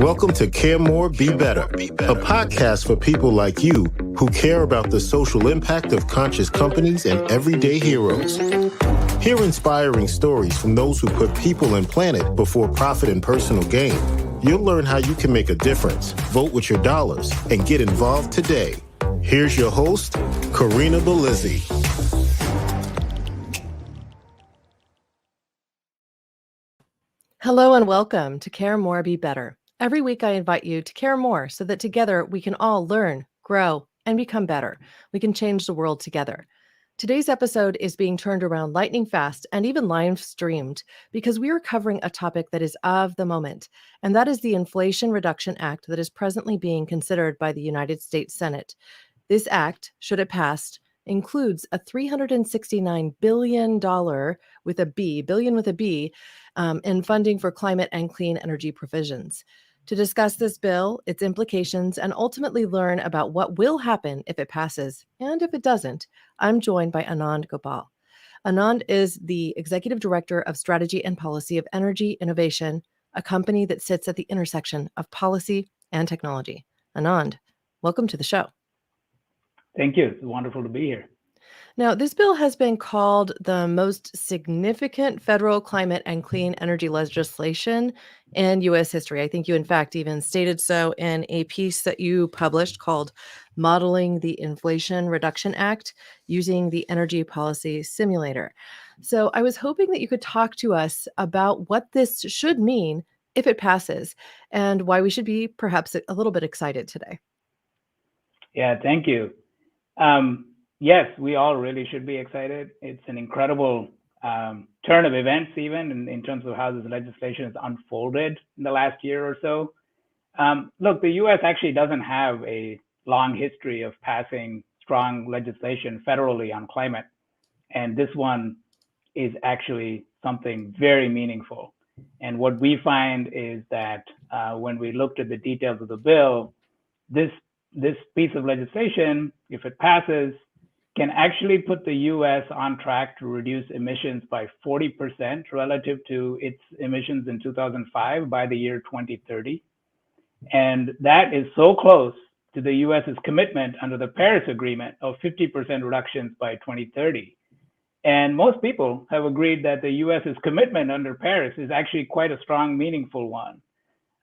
Welcome to Care More, Be Better, a podcast for people like you who care about the social impact of conscious companies and everyday heroes. Hear inspiring stories from those who put people and planet before profit and personal gain. You'll learn how you can make a difference, vote with your dollars, and get involved today. Here's your host, Karina Belizzi. Hello and welcome to Care More, Be Better. Every week I invite you to care more so that together we can all learn, grow, and become better. We can change the world together. Today's episode is being turned around lightning fast and even live streamed because we are covering a topic that is of the moment, and that is the Inflation Reduction Act that is presently being considered by the United States Senate. This act, should it pass, includes a $369 billion with a B, billion with a B, in funding for climate and clean energy provisions. To discuss this bill, its implications, and ultimately learn about what will happen if it passes and if it doesn't, I'm joined by Anand Gopal. Anand is the Executive Director of Strategy and Policy of Energy Innovation, a company that sits at the intersection of policy and technology. Anand, welcome to the show. Thank you. It's wonderful to be here. Now, this bill has been called the most significant federal climate and clean energy legislation in U.S. history. I think you, in fact, even stated so in a piece that you published called Modeling the Inflation Reduction Act Using the Energy Policy Simulator. So I was hoping that you could talk to us about what this should mean if it passes and why we should be perhaps a little bit excited today. Yeah, thank you. Yes, we all really should be excited. It's an incredible turn of events, even in terms of how this legislation has unfolded in the last year or so. Look, the U.S. actually doesn't have a long history of passing strong legislation federally on climate. And this one is actually something very meaningful. And what we find is that when we looked at the details of the bill, this piece of legislation, if it passes, can actually put the U.S. on track to reduce emissions by 40% relative to its emissions in 2005 by the year 2030. And that is so close to the U.S.'s commitment under the Paris Agreement of 50% reductions by 2030. And most people have agreed that the U.S.'s commitment under Paris is actually quite a strong, meaningful one.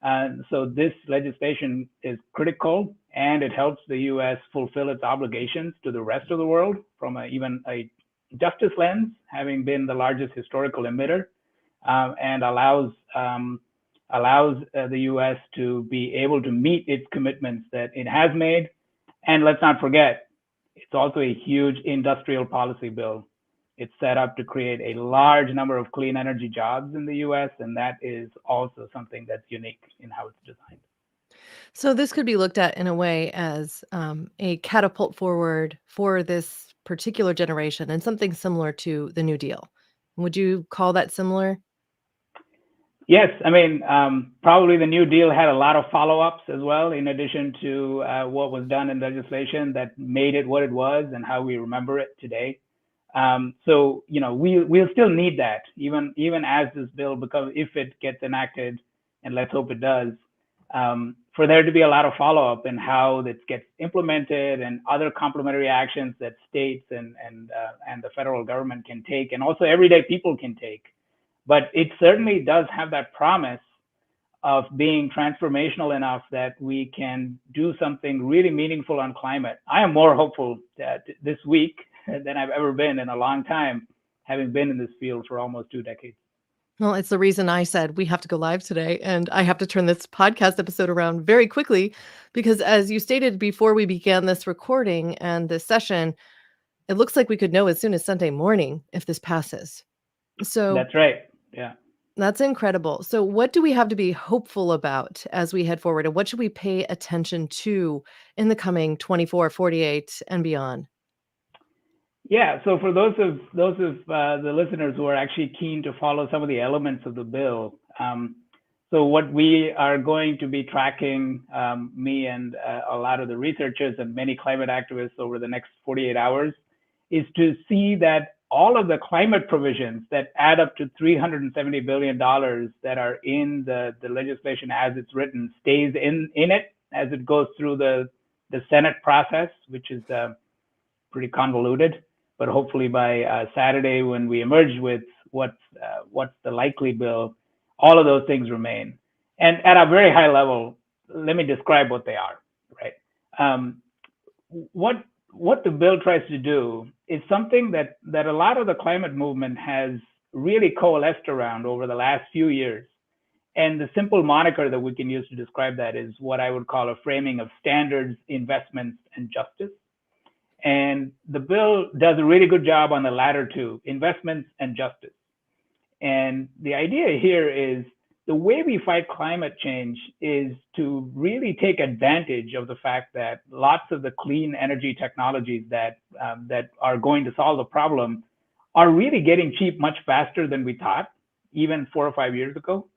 And so this legislation is critical, and it helps the U.S. fulfill its obligations to the rest of the world from even a justice lens, having been the largest historical emitter, and allows the U.S. to be able to meet its commitments that it has made. And let's not forget, it's also a huge industrial policy bill. It's set up to create a large number of clean energy jobs in the U.S., and that is also something that's unique in how it's designed. So this could be looked at in a way as a catapult forward for this particular generation and something similar to the New Deal. Would you call that similar? Yes, I mean, probably the New Deal had a lot of follow-ups as well, in addition to what was done in legislation that made it what it was and how we remember it today. So, we'll still need that, even as this bill becomes, if it gets enacted, and let's hope it does, for there to be a lot of follow-up in how this gets implemented and other complementary actions that states and the federal government can take, and also everyday people can take. But it certainly does have that promise of being transformational enough that we can do something really meaningful on climate. I am more hopeful that this week than I've ever been in a long time, having been in this field for almost 2 decades. Well, it's the reason I said we have to go live today, and I have to turn this podcast episode around very quickly because, as you stated before we began this recording and this session, it looks like we could know as soon as Sunday morning if this passes. So that's right. Yeah. That's incredible. So what do we have to be hopeful about as we head forward, and what should we pay attention to in the coming 24, 48, and beyond? Yeah, so for those of the listeners who are actually keen to follow some of the elements of the bill, so what we are going to be tracking, me and a lot of the researchers and many climate activists over the next 48 hours, is to see that all of the climate provisions that add up to $370 billion that are in the legislation as it's written stays in it as it goes through the Senate process, which is pretty convoluted. But hopefully by Saturday, when we emerge with what's the likely bill, all of those things remain. And at a very high level, let me describe what they are, right? What the bill tries to do is something that a lot of the climate movement has really coalesced around over the last few years. And the simple moniker that we can use to describe that is what I would call a framing of standards, investments, and justice. And the bill does a really good job on the latter two, investments and justice. And the idea here is the way we fight climate change is to really take advantage of the fact that lots of the clean energy technologies that are going to solve the problem are really getting cheap much faster than we thought, even 4 or 5 years ago.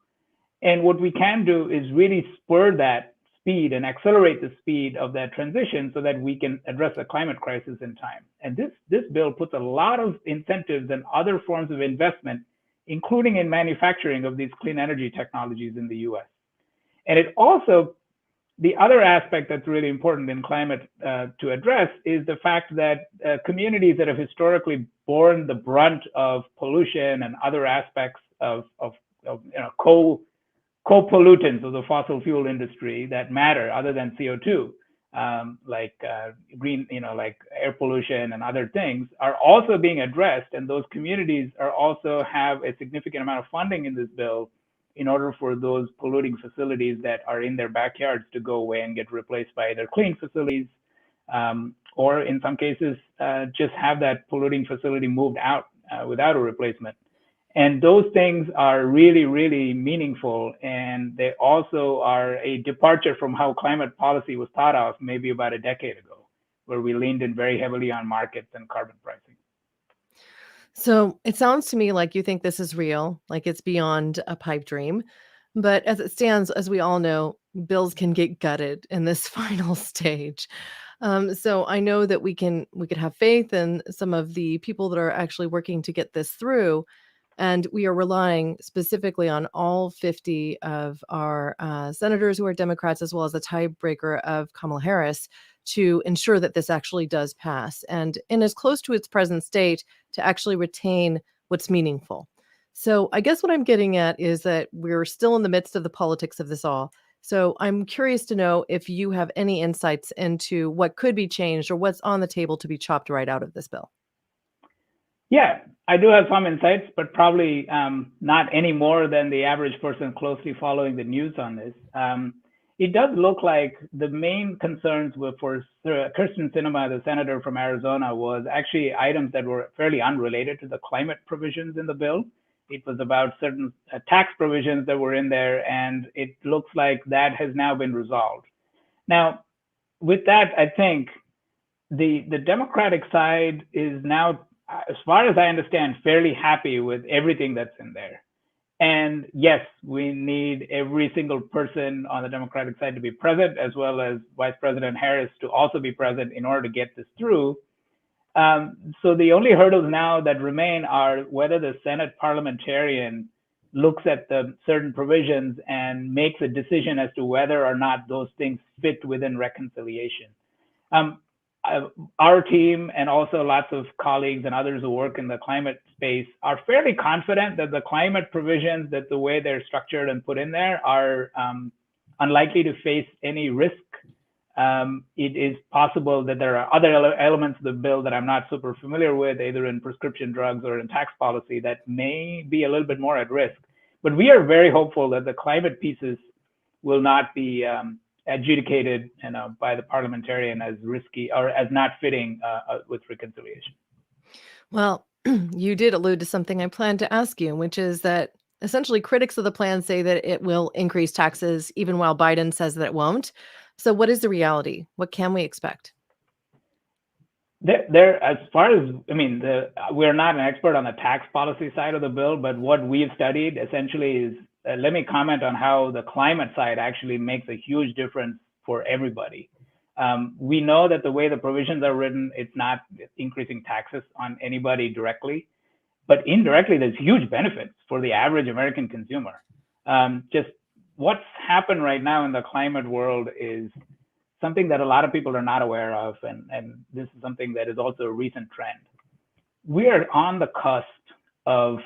And what we can do is really spur that speed and accelerate the speed of that transition so that we can address the climate crisis in time. And this bill puts a lot of incentives and other forms of investment, including in manufacturing of these clean energy technologies in the US. And it also, the other aspect that's really important in climate to address is the fact that communities that have historically borne the brunt of pollution and other aspects of co-pollutants of the fossil fuel industry that matter other than CO2, like green, like air pollution and other things, are also being addressed. And those communities are also have a significant amount of funding in this bill in order for those polluting facilities that are in their backyards to go away and get replaced by either clean facilities, or in some cases, just have that polluting facility moved out without a replacement. And those things are really, really meaningful. And they also are a departure from how climate policy was thought of maybe about a decade ago, where we leaned in very heavily on markets and carbon pricing. So it sounds to me like you think this is real, like it's beyond a pipe dream. But as it stands, as we all know, bills can get gutted in this final stage. So I know that we could have faith in some of the people that are actually working to get this through. And we are relying specifically on all 50 of our senators who are Democrats, as well as the tiebreaker of Kamala Harris, to ensure that this actually does pass and in as close to its present state to actually retain what's meaningful. So I guess what I'm getting at is that we're still in the midst of the politics of this all. So I'm curious to know if you have any insights into what could be changed or what's on the table to be chopped right out of this bill. Yeah, I do have some insights, but probably not any more than the average person closely following the news on this. It does look like the main concerns were for Kirsten Sinema, the senator from Arizona, was actually items that were fairly unrelated to the climate provisions in the bill. It was about certain tax provisions that were in there, and it looks like that has now been resolved. Now, with that, I think the Democratic side is now, as far as I understand, fairly happy with everything that's in there. And yes, we need every single person on the Democratic side to be present, as well as Vice President Harris to also be present in order to get this through. So the only hurdles now that remain are whether the Senate parliamentarian looks at the certain provisions and makes a decision as to whether or not those things fit within reconciliation. Our team and also lots of colleagues and others who work in the climate space are fairly confident that the climate provisions, that the way they're structured and put in there, are unlikely to face any risk. It is possible that there are other elements of the bill that I'm not super familiar with, either in prescription drugs or in tax policy, that may be a little bit more at risk. But we are very hopeful that the climate pieces will not be adjudicated by the parliamentarian as risky or as not fitting with reconciliation. Well, you did allude to something I planned to ask you, which is that essentially critics of the plan say that it will increase taxes, even while Biden says that it won't. So what is the reality? What can we expect? As far as, we're not an expert on the tax policy side of the bill, but what we've studied essentially is, let me comment on how the climate side actually makes a huge difference for everybody. We know that the way the provisions are written, it's not increasing taxes on anybody directly, but indirectly, there's huge benefits for the average American consumer. Just what's happened right now in the climate world is something that a lot of people are not aware of, and this is something that is also a recent trend. We are on the cusp of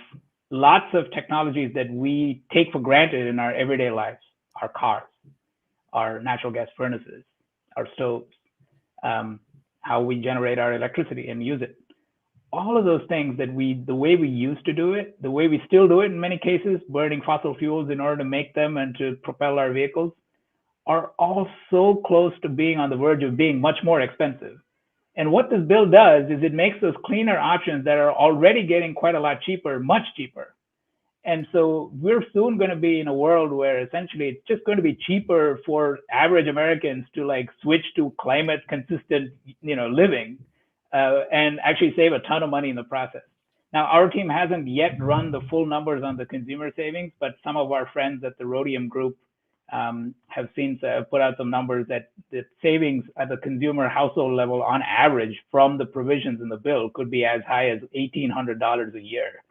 lots of technologies that we take for granted in our everyday lives, our cars, our natural gas furnaces, our stoves, how we generate our electricity and use it. All of those things that the way we used to do it, the way we still do it in many cases, burning fossil fuels in order to make them and to propel our vehicles, are all so close to being on the verge of being much more expensive. And what this bill does is it makes those cleaner options that are already getting quite a lot cheaper, much cheaper. And so we're soon going to be in a world where essentially it's just going to be cheaper for average Americans to like switch to climate consistent, living, and actually save a ton of money in the process. Now, our team hasn't yet run the full numbers on the consumer savings, but some of our friends at the Rhodium Group have put out some numbers that the savings at the consumer household level on average from the provisions in the bill could be as high as $1,800 a year,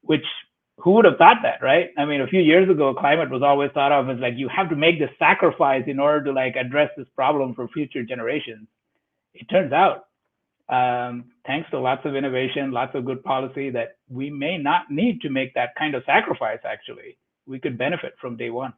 which who would have thought that, right? I mean, a few years ago, climate was always thought of as like, you have to make this sacrifice in order to like address this problem for future generations. It turns out, thanks to lots of innovation, lots of good policy, that we may not need to make that kind of sacrifice, actually. We could benefit from day one.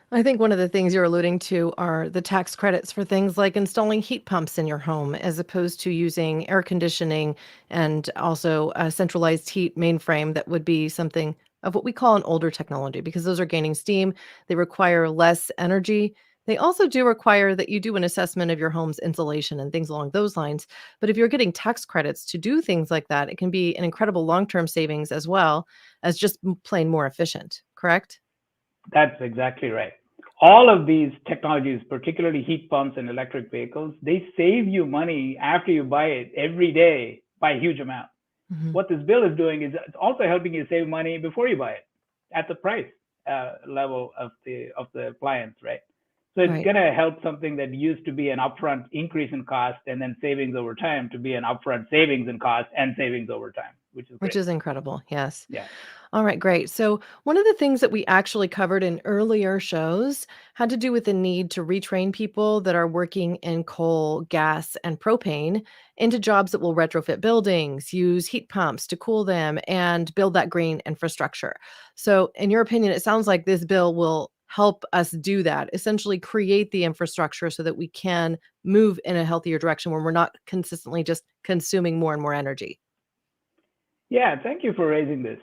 I think one of the things you're alluding to are the tax credits for things like installing heat pumps in your home, as opposed to using air conditioning and also a centralized heat mainframe that would be something of what we call an older technology, because those are gaining steam. They require less energy. They also do require that you do an assessment of your home's insulation and things along those lines. But if you're getting tax credits to do things like that, it can be an incredible long-term savings as well as just plain more efficient, correct? That's exactly right. All of these technologies, particularly heat pumps and electric vehicles, they save you money after you buy it every day by a huge amount. Mhm. What this bill is doing is it's also helping you save money before you buy it at the price level of the appliance, right? So it's Right. going to help something that used to be an upfront increase in cost and then savings over time to be an upfront savings in cost and savings over time, which is Which great. is incredible. Yes. Yeah. All right, great. So, one of the things that we actually covered in earlier shows had to do with the need to retrain people that are working in coal, gas, and propane into jobs that will retrofit buildings, use heat pumps to cool them, and build that green infrastructure. So, in your opinion, it sounds like this bill will help us do that, essentially create the infrastructure so that we can move in a healthier direction where we're not consistently just consuming more and more energy. Yeah, thank you for raising this.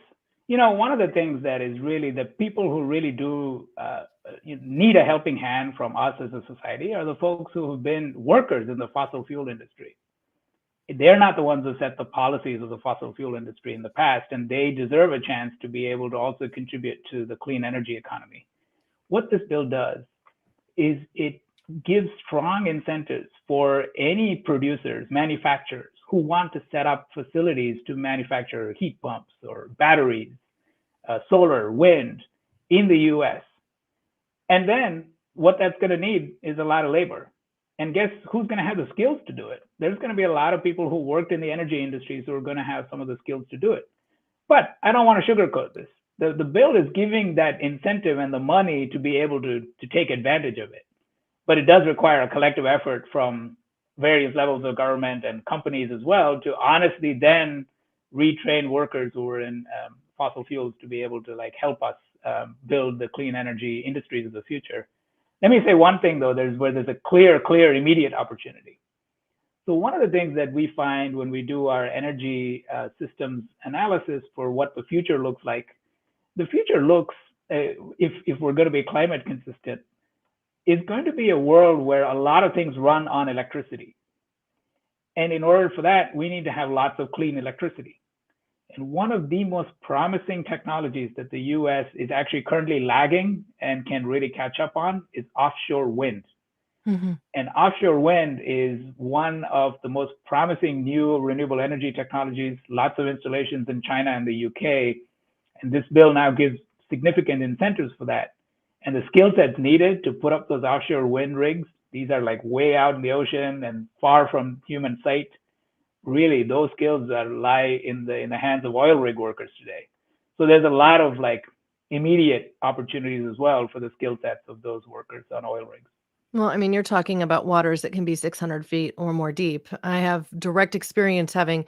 One of the things that is really the people who really do need a helping hand from us as a society are the folks who have been workers in the fossil fuel industry. They're not the ones who set the policies of the fossil fuel industry in the past, and they deserve a chance to be able to also contribute to the clean energy economy. What this bill does is it gives strong incentives for any producers, manufacturers who want to set up facilities to manufacture heat pumps or batteries, solar, wind in the US. And then what that's going to need is a lot of labor. And guess who's going to have the skills to do it? There's going to be a lot of people who worked in the energy industries who are going to have some of the skills to do it. But I don't want to sugarcoat this. The bill is giving that incentive and the money to be able to take advantage of it. But it does require a collective effort from various levels of government and companies as well to honestly then retrain workers who are in fossil fuels to be able to like help us build the clean energy industries of the future. Let me say one thing though, there's a clear, immediate opportunity. So one of the things that we find when we do our energy systems analysis for what the future looks like, the future looks, if we're going to be climate consistent, is going to be a world where a lot of things run on electricity. And in order for that, we need to have lots of clean electricity. And one of the most promising technologies that the US is actually currently lagging and can really catch up on is offshore wind. Mm-hmm. And offshore wind is one of the most promising new renewable energy technologies, lots of installations in China and the UK. And this bill now gives significant incentives for that. And the skill sets needed to put up those offshore wind rigs These are like way out in the ocean and far from human sight. Really, those skills that lie in the hands of oil rig workers today. So there's a lot of like immediate opportunities as well for the skill sets of those workers on oil rigs. Well, I mean, you're talking about waters that can be 600 feet or more deep. I have direct experience having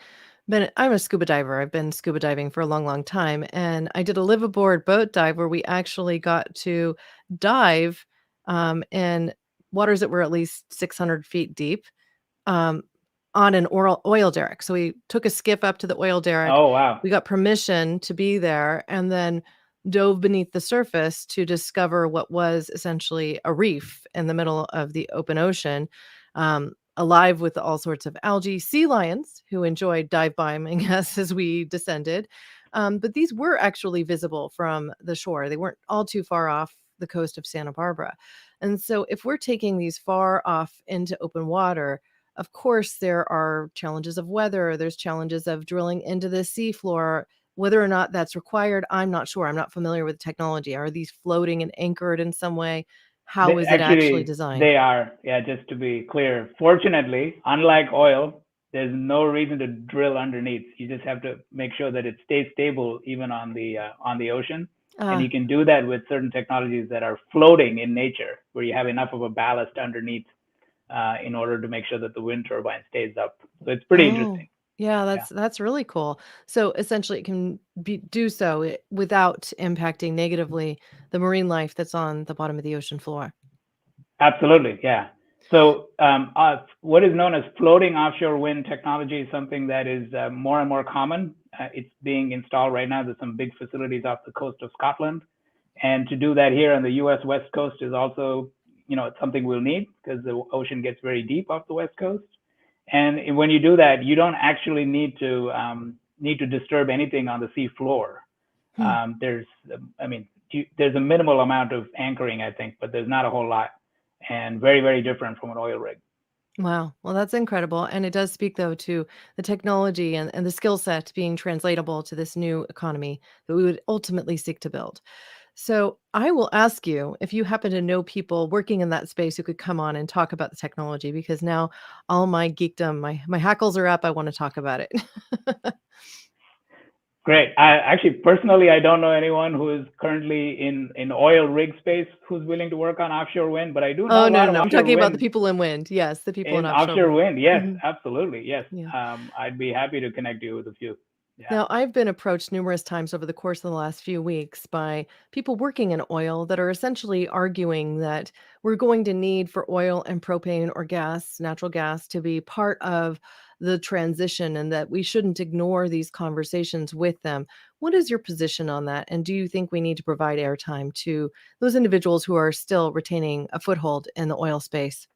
I'm a scuba diver. I've been scuba diving for a long, long time. And I did a live aboard boat dive where we actually got to dive in waters that were at least 600 feet deep um, on an oil derrick. So we took a skiff up to the oil derrick. Oh, wow. We got permission to be there and then dove beneath the surface to discover what was essentially a reef in the middle of the open ocean, alive with all sorts of algae, sea lions who enjoyed dive bombing us as we descended. But these were actually visible from the shore. They weren't all too far off the coast of Santa Barbara. And so if we're taking these far off into open water, of course, there are challenges of weather. There's challenges of drilling into the seafloor. Whether or not that's required, I'm not sure. I'm not familiar with the technology. Are these floating and anchored in some way? How is it actually designed? They are. Yeah, just to be clear. Fortunately, unlike oil, there's no reason to drill underneath. You just have to make sure that it stays stable even on the ocean. And you can do that with certain technologies that are floating in nature, where you have enough of a ballast underneath in order to make sure that the wind turbine stays up. So it's pretty interesting. Yeah, that's really cool. So essentially, it can do so without impacting negatively the marine life that's on the bottom of the ocean floor. Absolutely, yeah. So what is known as floating offshore wind technology is something that is more and more common. It's being installed right now. There's some big facilities off the coast of Scotland, and to do that here on the U.S. West Coast is also, it's something we'll need because the ocean gets very deep off the West Coast. And when you do that, you don't actually need to disturb anything on the sea floor. There's a minimal amount of anchoring, I think, but there's not a whole lot, and very, very different from an oil rig. Wow. Well, that's incredible. And it does speak, though, to the technology and the skill set being translatable to this new economy that we would ultimately seek to build. So I will ask you if you happen to know people working in that space who could come on and talk about the technology, because now all my geekdom, my hackles are up. I want to talk about it. Great. Personally, I don't know anyone who is currently in oil rig space who's willing to work on offshore wind, but I do know. Oh, no. I'm talking about the people in wind. Yes, the people in offshore wind. Yes, absolutely. Yes. Yeah. I'd be happy to connect you with a few. Yeah. Now, I've been approached numerous times over the course of the last few weeks by people working in oil that are essentially arguing that we're going to need for oil and propane or gas, natural gas, to be part of the transition and that we shouldn't ignore these conversations with them. What is your position on that? And do you think we need to provide airtime to those individuals who are still retaining a foothold in the oil space?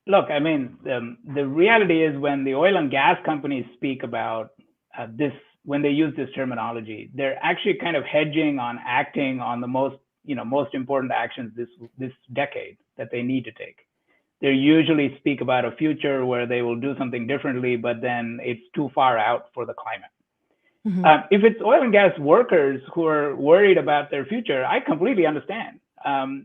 Look, I mean, the reality is when the oil and gas companies speak about this, when they use this terminology, they're actually kind of hedging on acting on the most important actions this decade that they need to take. They usually speak about a future where they will do something differently, but then it's too far out for the climate. Mm-hmm. If it's oil and gas workers who are worried about their future, I completely understand.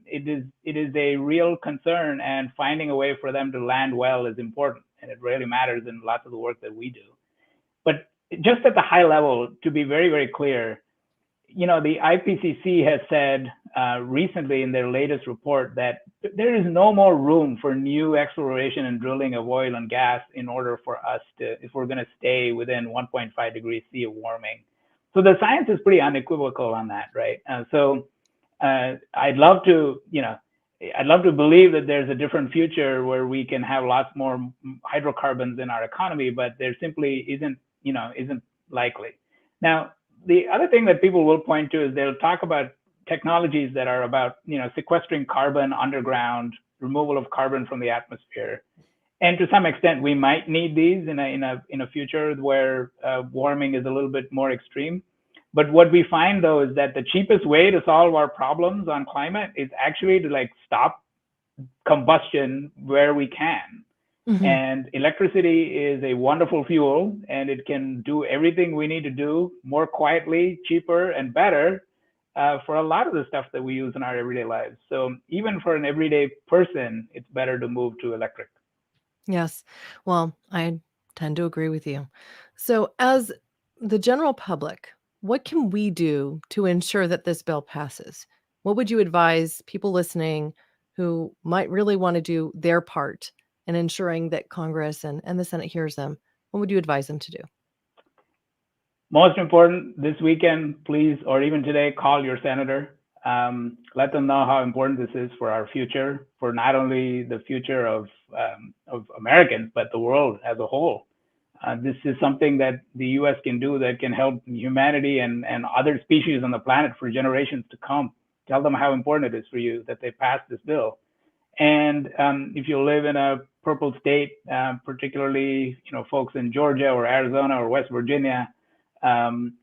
It is a real concern, and finding a way for them to land well is important, and it really matters in lots of the work that we do. But just at the high level, to be very, very clear, the IPCC has said recently in their latest report that there is no more room for new exploration and drilling of oil and gas in order for us if we're going to stay within 1.5 degrees C of warming. So the science is pretty unequivocal on that, right? I'd love to believe that there's a different future where we can have lots more hydrocarbons in our economy, but there simply isn't likely. Now, the other thing that people will point to is they'll talk about technologies that are about, sequestering carbon underground, removal of carbon from the atmosphere. And to some extent, we might need these in a future where warming is a little bit more extreme. But what we find, though, is that the cheapest way to solve our problems on climate is actually to stop combustion where we can. Mm-hmm. And electricity is a wonderful fuel, and it can do everything we need to do more quietly, cheaper, and better for a lot of the stuff that we use in our everyday lives. So even for an everyday person, it's better to move to electric. Yes. Well, I tend to agree with you. So, as the general public, what can we do to ensure that this bill passes? What would you advise people listening who might really want to do their part in ensuring that Congress and the Senate hears them? What would you advise them to do? Most important, this weekend, please, or even today, call your senator. Let them know how important this is for our future, for not only the future of Americans, but the world as a whole. This is something that the U.S. can do that can help humanity and other species on the planet for generations to come. Tell them how important it is for you that they pass this bill. And if you live in a purple state, particularly folks in Georgia or Arizona or West Virginia, and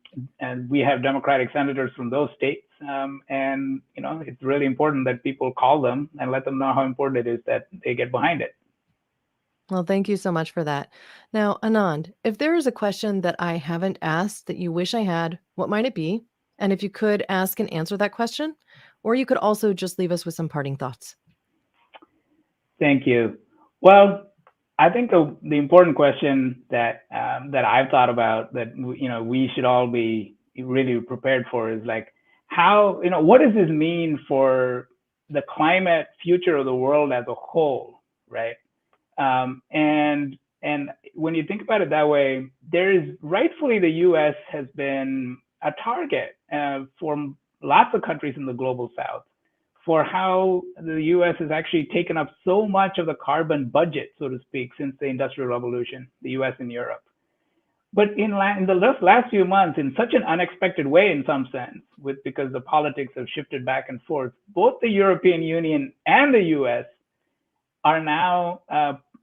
we have Democratic senators from those states, and it's really important that people call them and let them know how important it is that they get behind it. Well, thank you so much for that. Now, Anand, if there is a question that I haven't asked that you wish I had, what might it be? And if you could ask and answer that question, or you could also just leave us with some parting thoughts. Thank you. Well, I think the important question that I've thought about that we should all be really prepared for is like what does this mean for the climate future of the world as a whole, right? And when you think about it that way, rightfully the U.S. has been a target for lots of countries in the global South for how the U.S. has actually taken up so much of the carbon budget, so to speak, since the Industrial Revolution, the U.S. and Europe. But in the last few months, in such an unexpected way, in some sense, because the politics have shifted back and forth, both the European Union and the U.S. are now,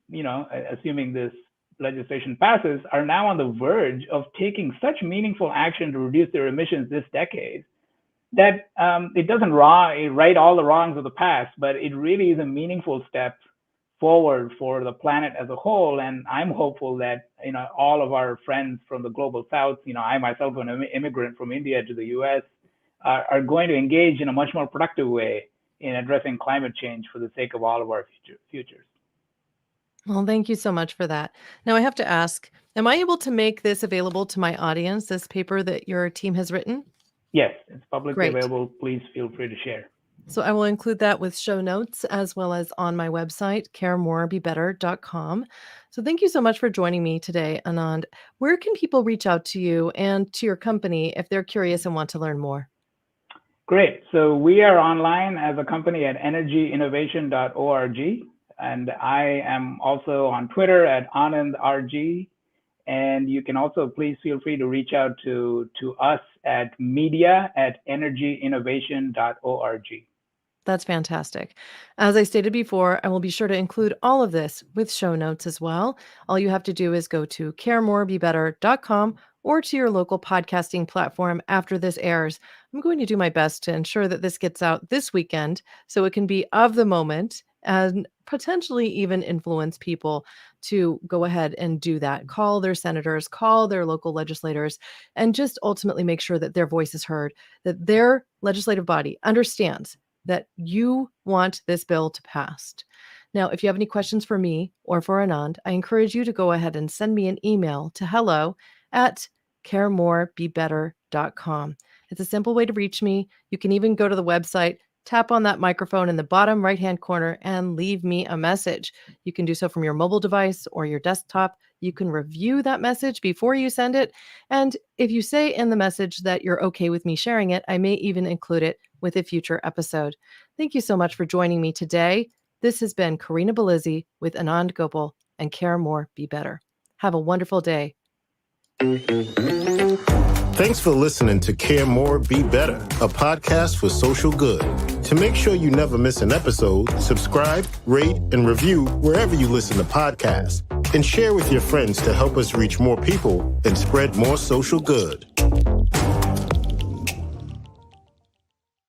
assuming this legislation passes, are now on the verge of taking such meaningful action to reduce their emissions this decade that it doesn't right all the wrongs of the past, but it really is a meaningful step forward for the planet as a whole. And I'm hopeful that all of our friends from the global South, I myself am an immigrant from India to the U.S., are going to engage in a much more productive way in addressing climate change for the sake of all of our futures. Well, thank you so much for that. Now, I have to ask, am I able to make this available to my audience, this paper that your team has written? Yes, it's publicly Great. available. Please feel free to share. So I will include that with show notes as well as on my website, caremorebebetter.com. So thank you so much for joining me today, Anand. Where can people reach out to you and to your company if they're curious and want to learn more? Great. So we are online as a company at energyinnovation.org. And I am also on Twitter at Anand RG. And you can also please feel free to reach out to us at media@energyinnovation.org. That's fantastic. As I stated before, I will be sure to include all of this with show notes as well. All you have to do is go to caremorebebetter.com or to your local podcasting platform after this airs. I'm going to do my best to ensure that this gets out this weekend so it can be of the moment and potentially even influence people to go ahead and do that. Call their senators, call their local legislators, and just ultimately make sure that their voice is heard, that their legislative body understands that you want this bill to pass. Now, if you have any questions for me or for Anand, I encourage you to go ahead and send me an email to hello@caremorebebetter.com. It's a simple way to reach me. You can even go to the website, tap on that microphone in the bottom right-hand corner and leave me a message. You can do so from your mobile device or your desktop. You can review that message before you send it. And if you say in the message that you're okay with me sharing it, I may even include it with a future episode. Thank you so much for joining me today. This has been Karina Belizzi with Anand Gopal and Care More, Be Better. Have a wonderful day. Thanks for listening to Care More, Be Better, a podcast for social good. To make sure you never miss an episode, subscribe, rate, and review wherever you listen to podcasts. And share with your friends to help us reach more people and spread more social good.